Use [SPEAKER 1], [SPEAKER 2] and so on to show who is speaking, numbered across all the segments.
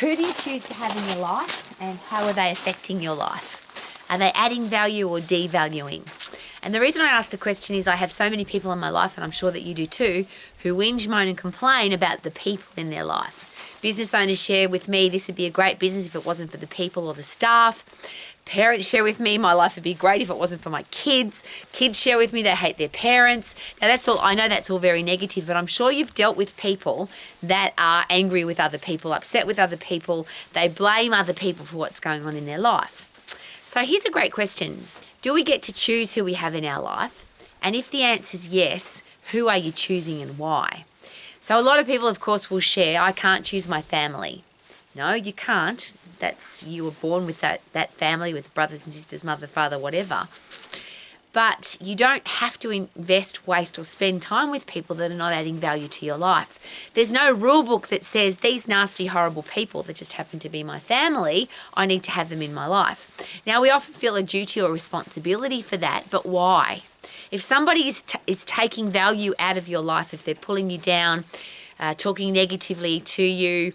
[SPEAKER 1] Who do you choose to have in your life, and how are they affecting your life? Are they adding value or devaluing? And the reason I ask the question is I have so many people in my life, and I'm sure that you do too, who whinge, moan and complain about the people in their life. Business owners share with me this would be a great business if it wasn't for the people or the staff. Parents share with me my life would be great if it wasn't for my kids. Kids share with me they hate their parents. Now that's all, I know that's all very negative, but I'm sure you've dealt with people that are angry with other people, upset with other people. They blame other people for what's going on in their life. So here's a great question. Do we get to choose who we have in our life? And if the answer is yes, who are you choosing and why? So a lot of people, of course, will share, I can't choose my family. No, you can't. You were born with that family, with brothers and sisters, mother, father, whatever. But you don't have to invest, waste or spend time with people that are not adding value to your life. There's no rule book that says these nasty, horrible people that just happen to be my family, I need to have them in my life. Now, we often feel a duty or responsibility for that, but why? If somebody is taking value out of your life, if they're pulling you down, talking negatively to you,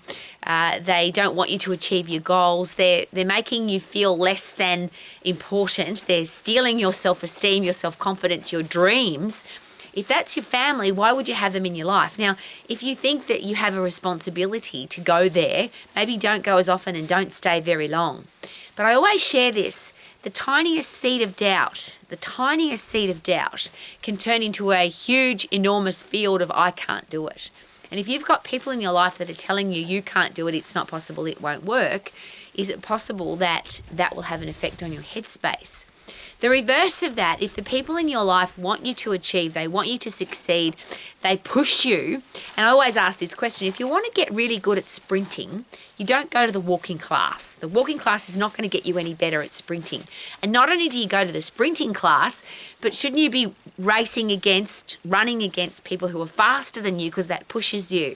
[SPEAKER 1] they don't want you to achieve your goals, they're making you feel less than important, they're stealing your self-esteem, your self-confidence, your dreams. If that's your family, why would you have them in your life? Now, if you think that you have a responsibility to go there, maybe don't go as often and don't stay very long. But I always share this. The tiniest seed of doubt can turn into a huge, enormous field of I can't do it. And if you've got people in your life that are telling you you can't do it, it's not possible, it won't work, is it possible that that will have an effect on your headspace? The reverse of that, if the people in your life want you to achieve, they want you to succeed, they push you, and I always ask this question, if you want to get really good at sprinting, you don't go to the walking class. The walking class is not going to get you any better at sprinting. And not only do you go to the sprinting class, but shouldn't you be running against people who are faster than you because that pushes you?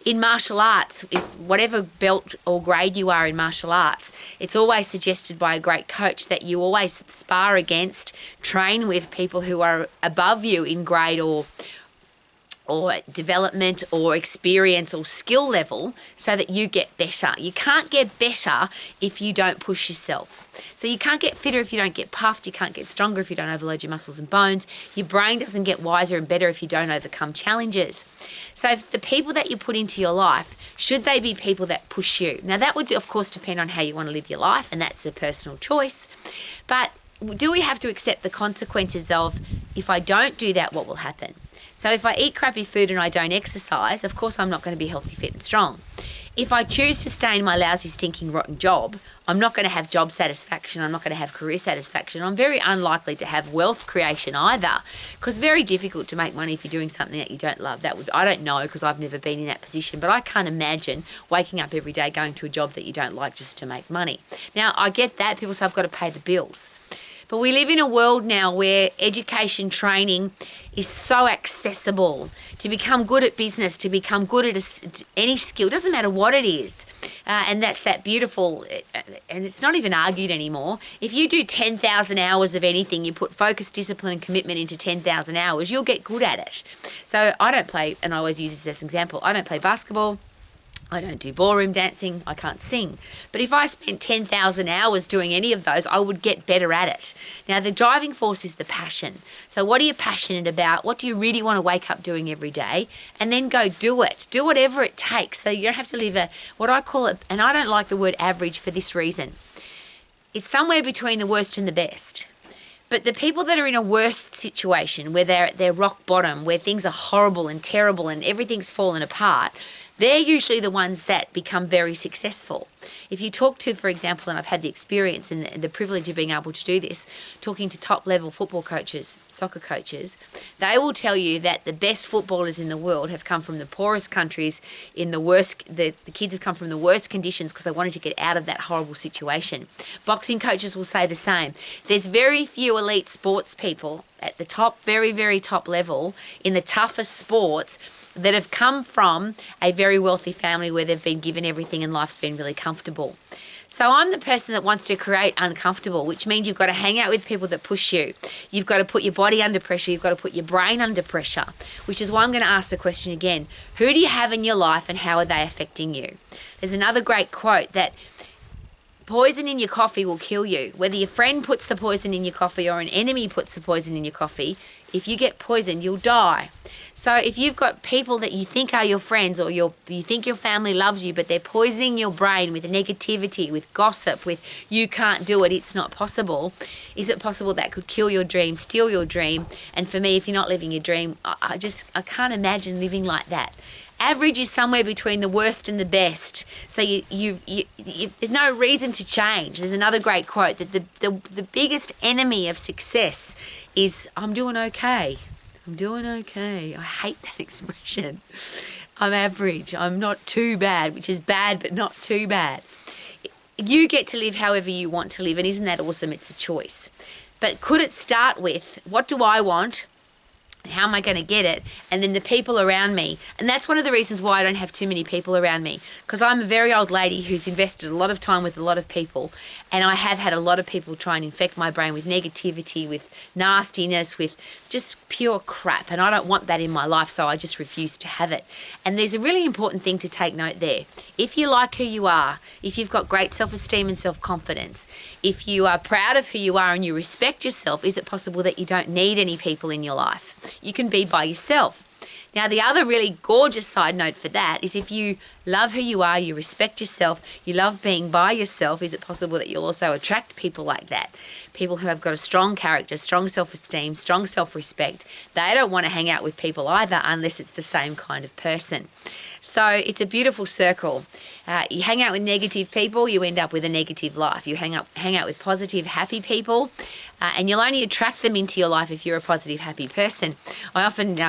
[SPEAKER 1] In martial arts, if whatever belt or grade you are in martial arts, it's always suggested by a great coach that you always spar against, train with people who are above you in grade or development or experience or skill level so that you get better. You can't get better if you don't push yourself. So you can't get fitter if you don't get puffed. You can't get stronger if you don't overload your muscles and bones. Your brain doesn't get wiser and better if you don't overcome challenges. So if the people that you put into your life, should they be people that push you? Now that would of course depend on how you want to live your life, and that's a personal choice. But do we have to accept the consequences of, if I don't do that, what will happen? So if I eat crappy food and I don't exercise, of course I'm not going to be healthy, fit and strong. If I choose to stay in my lousy, stinking, rotten job, I'm not going to have job satisfaction. I'm not going to have career satisfaction. I'm very unlikely to have wealth creation either, because it's very difficult to make money if you're doing something that you don't love. I don't know, because I've never been in that position, but I can't imagine waking up every day going to a job that you don't like just to make money. Now, I get that. People say I've got to pay the bills. But we live in a world now where education training is so accessible. To become good at business, to become good at any skill, doesn't matter what it is. And that's that beautiful, and it's not even argued anymore. If you do 10,000 hours of anything, you put focus, discipline and commitment into 10,000 hours, you'll get good at it. So I don't play, and I always use this as an example, I don't play basketball. I don't do ballroom dancing, I can't sing. But if I spent 10,000 hours doing any of those, I would get better at it. Now, the driving force is the passion. So what are you passionate about? What do you really want to wake up doing every day? And then go do it. Do whatever it takes. So you don't have to live what I call it, and I don't like the word average for this reason. It's somewhere between the worst and the best. But the people that are in a worst situation, where they're at their rock bottom, where things are horrible and terrible and everything's fallen apart, they're usually the ones that become very successful. If you talk to, for example, and I've had the experience and the privilege of being able to do this, talking to top-level football coaches, soccer coaches, they will tell you that the best footballers in the world have come from the poorest countries, the kids have come from the worst conditions because they wanted to get out of that horrible situation. Boxing coaches will say the same. There's very few elite sports people at the top, very, very top level in the toughest sports that have come from a very wealthy family where they've been given everything and life's been really comfortable. So I'm the person that wants to create uncomfortable, which means you've got to hang out with people that push you. You've got to put your body under pressure. You've got to put your brain under pressure, which is why I'm going to ask the question again. Who do you have in your life and how are they affecting you? There's another great quote that poison in your coffee will kill you. Whether your friend puts the poison in your coffee or an enemy puts the poison in your coffee, if you get poisoned, you'll die. So if you've got people that you think are your friends, or you think your family loves you, but they're poisoning your brain with negativity, with gossip, with you can't do it, it's not possible, is it possible that could kill your dream, steal your dream? And for me, if you're not living your dream, I can't imagine living like that. Average is somewhere between the worst and the best. So there's no reason to change. There's another great quote that the biggest enemy of success is I'm doing okay. I'm doing okay. I hate that expression. I'm average. I'm not too bad, which is bad but not too bad. You get to live however you want to live, and isn't that awesome? It's a choice. But could it start with, what do I want? How am I going to get it? And then the people around me. And that's one of the reasons why I don't have too many people around me, because I'm a very old lady who's invested a lot of time with a lot of people, and I have had a lot of people try and infect my brain with negativity, with nastiness, with just pure crap, and I don't want that in my life, so I just refuse to have it. And there's a really important thing to take note there. If you like who you are, if you've got great self-esteem and self-confidence, if you are proud of who you are and you respect yourself, is it possible that you don't need any people in your life? You can be by yourself. Now, the other really gorgeous side note for that is if you love who you are, you respect yourself, you love being by yourself, is it possible that you'll also attract people like that? People who have got a strong character, strong self-esteem, strong self-respect. They don't want to hang out with people either unless it's the same kind of person. So it's a beautiful circle. You hang out with negative people, you end up with a negative life. You hang out with positive, happy people, and you'll only attract them into your life if you're a positive, happy person. I often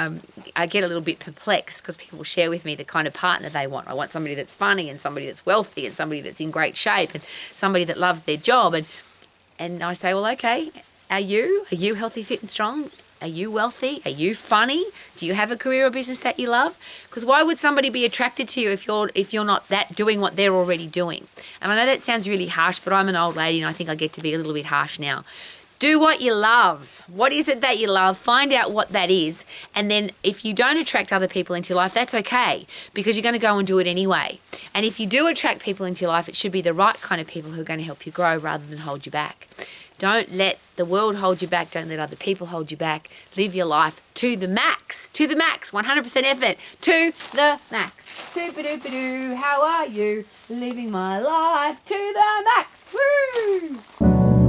[SPEAKER 1] I get a little bit perplexed because people share with me the kind of partner they want. I want somebody that's funny, and somebody that's wealthy, and somebody that's in great shape, and somebody that loves their job. And I say, well, okay, are you healthy, fit and strong? Are you wealthy? Are you funny? Do you have a career or business that you love? Because why would somebody be attracted to you if you're not doing what they're already doing? And I know that sounds really harsh, but I'm an old lady and I think I get to be a little bit harsh now. Do what you love. What is it that you love? Find out what that is. And then if you don't attract other people into your life, that's okay, because you're going to go and do it anyway. And if you do attract people into your life, it should be the right kind of people who are going to help you grow rather than hold you back. Don't let the world hold you back. Don't let other people hold you back. Live your life to the max. To the max. 100% effort. To the max. Doop-a-doop-a-doo. How are you? Living my life to the max. Woo!